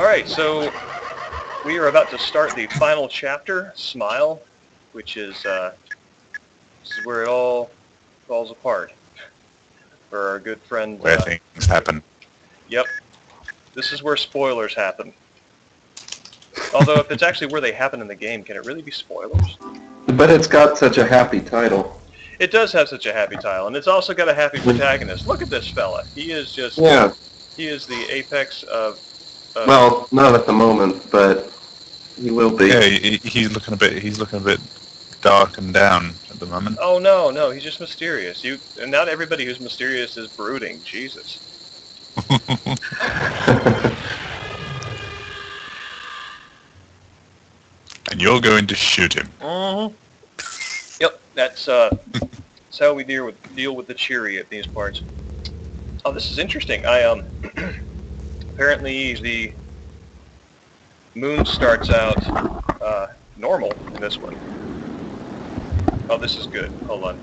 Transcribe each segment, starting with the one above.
Alright, so we are about to start the final chapter, Smile, which is, this is where it all falls apart for our good friend... Where things happen. Yep. This is where spoilers happen. Although, if it's actually where they happen in the game, can it really be spoilers? But it's got such a happy title. It does have such a happy title, and it's also got a happy protagonist. Look at this fella. He is just... Yeah. He is the apex of... Well, not at the moment, but he will be. Yeah, he's looking a bit dark and down at the moment. Oh no, he's just mysterious. And not everybody who's mysterious is brooding. Jesus. And you're going to shoot him. Mm-hmm. Yep, that's how we deal with the cheery at these parts. Oh, this is interesting. Apparently the moon starts out normal in this one. Oh, this is good. Hold on.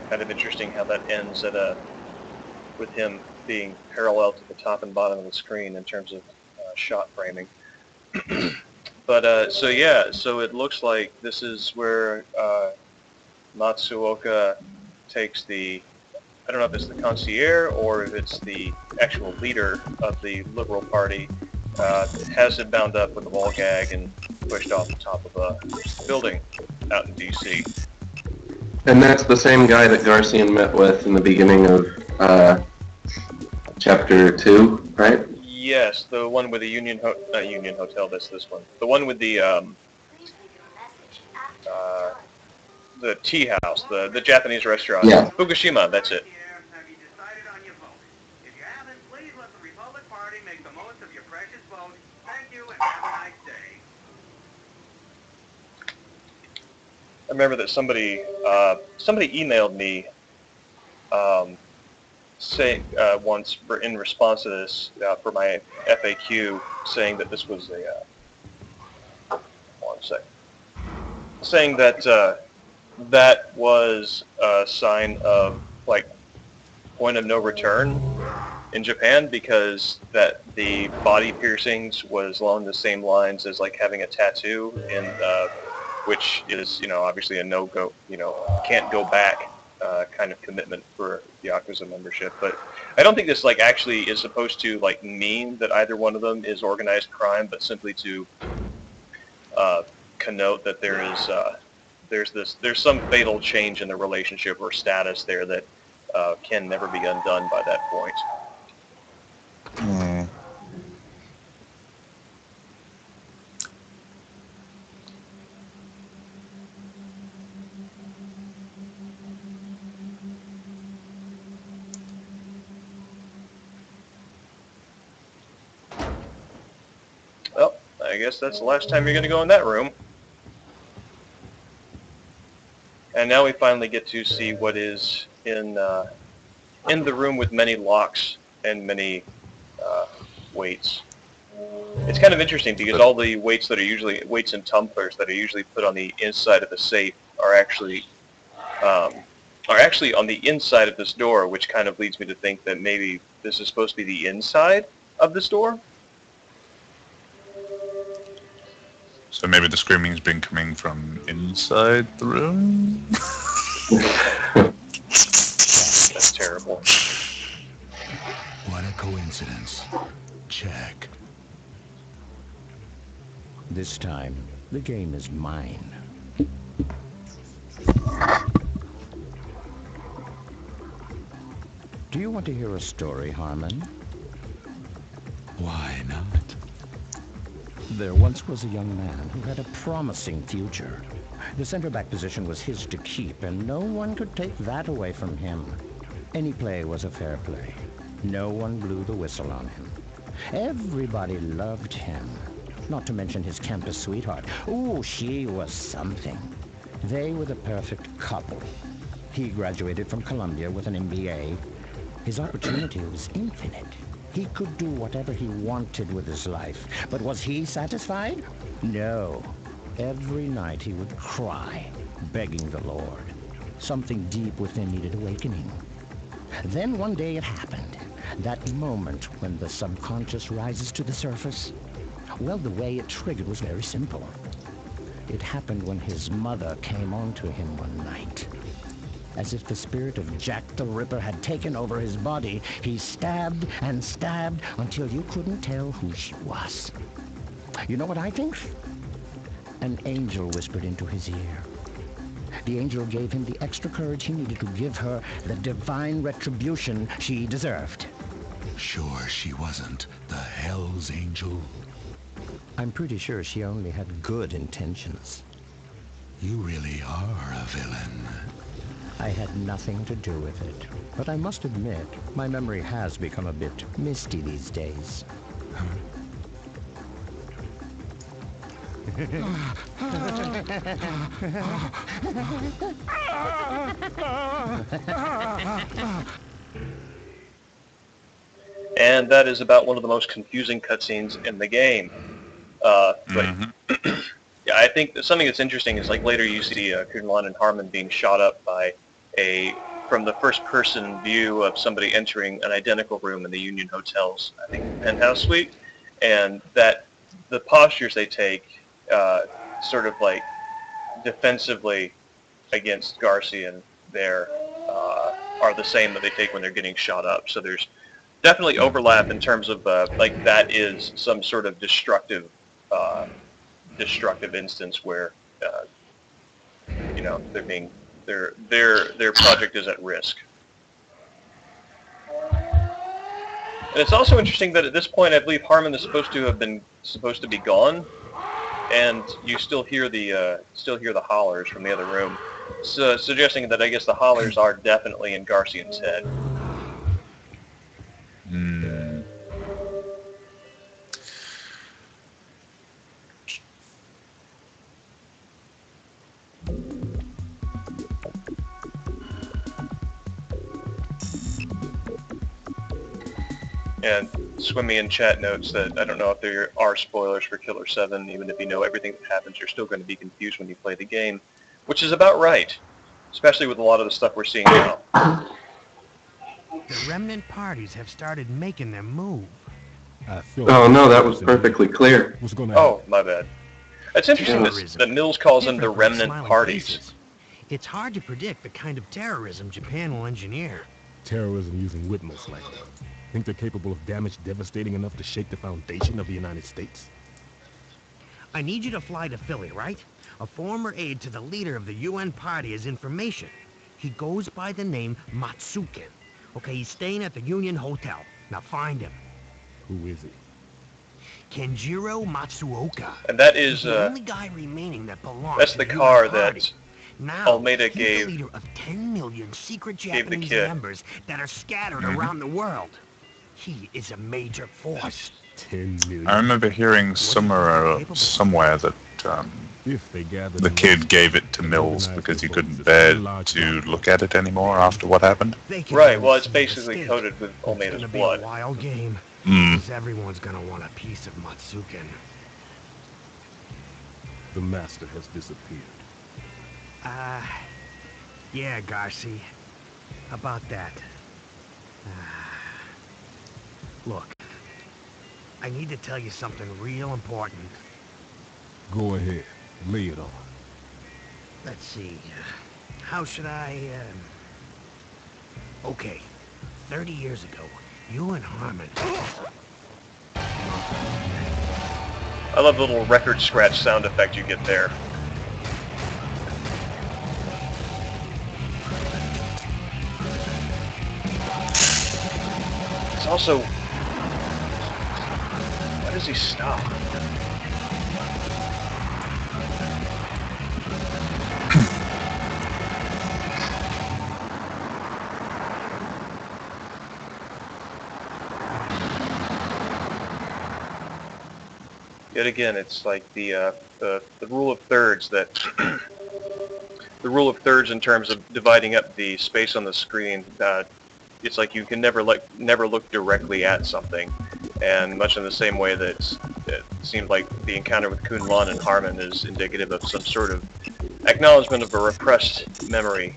Kind of interesting how that ends at with him being parallel to the top and bottom of the screen in terms of shot framing. But so yeah, so it looks like this is where Matsuoka takes the, I don't know if it's the concierge or if it's the actual leader of the Liberal Party, has it bound up with a wall gag and pushed off the top of a building out in D.C. And that's the same guy that Garcian met with in the beginning of Chapter 2, right? Yes, the one with the Union Hotel, that's this one. The one with the tea house, the Japanese restaurant. Yeah. Fukushima, that's it. Have you decided on your vote? If you haven't, please let the Republic Party make the most of your precious vote. Thank you and have a nice day. I remember that somebody emailed me saying once in response to this for my FAQ, saying that this was saying that that was a sign of like point of no return in Japan, because that the body piercings was along the same lines as like having a tattoo, and which is, obviously a no-go, can't go back kind of commitment for Yakuza membership. But I don't think this like actually is supposed to like mean that either one of them is organized crime, but simply to connote that there's some fatal change in the relationship or status there that can never be undone by that point. Mm. Well, I guess that's the last time you're going to go in that room. And now we finally get to see what is in the room with many locks and many weights. It's kind of interesting because all the weights that are usually weights and tumblers that are usually put on the inside of the safe are actually on the inside of this door, which kind of leads me to think that maybe this is supposed to be the inside of this door. So maybe the screaming's been coming from inside the room? That's terrible. What a coincidence. Check. This time, the game is mine. Do you want to hear a story, Harmon? Why not? There once was a young man who had a promising future. The center-back position was his to keep, and no one could take that away from him. Any play was a fair play. No one blew the whistle on him. Everybody loved him, not to mention his campus sweetheart. Ooh, she was something. They were the perfect couple. He graduated from Columbia with an MBA. His opportunity was infinite. He could do whatever he wanted with his life. But was he satisfied? No. Every night he would cry, begging the Lord. Something deep within needed awakening. Then one day it happened. That moment when the subconscious rises to the surface. Well, the way it triggered was very simple. It happened when his mother came on to him one night. As if the spirit of Jack the Ripper had taken over his body, he stabbed and stabbed until you couldn't tell who she was. You know what I think? An angel whispered into his ear. The angel gave him the extra courage he needed to give her the divine retribution she deserved. Sure she wasn't the Hell's Angel? I'm pretty sure she only had good intentions. You really are a villain. I had nothing to do with it. But I must admit, my memory has become a bit misty these days. And that is about one of the most confusing cutscenes in the game. But yeah, I think that something that's interesting is like later you see Kunlun and Harmon being shot up by from the first-person view of somebody entering an identical room in the Union Hotel's, I think, penthouse suite, and that the postures they take, sort of like defensively against Garcian there, are the same that they take when they're getting shot up. So there's definitely overlap in terms of like that is some sort of destructive instance where you know they're being their project is at risk. And it's also interesting that at this point I believe Harmon is supposed to be gone, and you still hear the hollers from the other room, so suggesting that I guess the hollers are definitely in Garcian's head. And Swimmy in chat notes that I don't know if there are spoilers for Killer 7, even if you know everything that happens, you're still going to be confused when you play the game, which is about right, especially with a lot of the stuff we're seeing now. The remnant parties have started making their move. Oh no, that was perfectly clear. What's going to happen? Oh, my bad. It's interesting that Mills calls them the remnant parties. Faces. It's hard to predict the kind of terrorism Japan will engineer. Terrorism using Whitmos like that. Think they're capable of damage devastating enough to shake the foundation of the United States? I need you to fly to Philly, right? A former aide to the leader of the UN party has information. He goes by the name Matsuken. Okay, he's staying at the Union Hotel. Now find him. Who is he? Kenjiro Matsuoka. And that is the only guy remaining that belongs that's to the UN car party. that Now, Almeida he's gave the leader of 10 million secret gave the Japanese kid. members that are scattered around the world. He is a major force. 10 million. I remember hearing somewhere that If they gathered the kid gave it to Mills because he couldn't bear to look at it anymore after what happened. Right, well, it's basically coated with Almeida's It's gonna be blood. a wild game. Because everyone's gonna want a piece of Matsuken. The master has disappeared. Yeah, Garci. About that. Look, I need to tell you something real important. Go ahead. Lay it on. Let's see. How should I, Okay. 30 years ago, you and Harmon... I love the little record scratch sound effect you get there. It's also... Why does he stop? Yet again, it's like the rule of thirds that rule of thirds in terms of dividing up the space on the screen. It's like you can never look directly at something, and much in the same way that it seemed like the encounter with Kun-Lan and Harmon is indicative of some sort of acknowledgement of a repressed memory.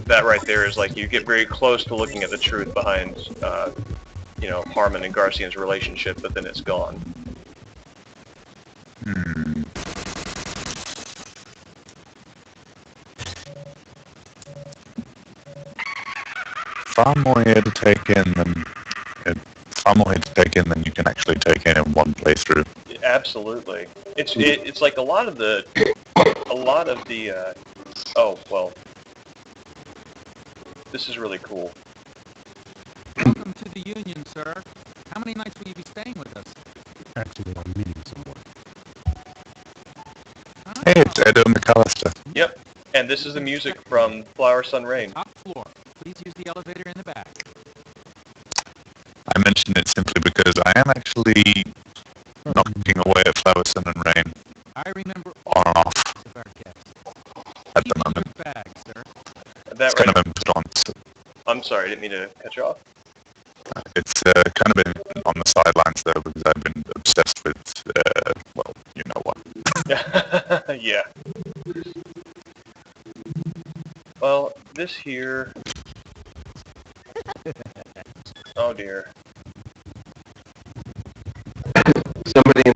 That right there is like you get very close to looking at the truth behind, Harmon and Garcian's relationship, but then it's gone. Far more here to take in than you can actually take in one playthrough. Absolutely, it's like a lot of the oh well, this is really cool. Welcome to the Union, sir. How many nights will you be staying with us? Actually, I'm meeting someone. Hey, it's Edo McAllister. Yep, and this is the music from Flower, Sun, Rain. Top floor. Please use the elevator in the back. I mention it simply because I am actually knocking away at Flower, Sun and Rain I remember on and off of our guests. at the moment. Your bag, sir. That It's kind right. of in response. I'm sorry, I didn't mean to cut you off. It's kind of been on the sidelines though because I've been obsessed with, well, you know what. Yeah. Well, this here. Oh dear. Somebody in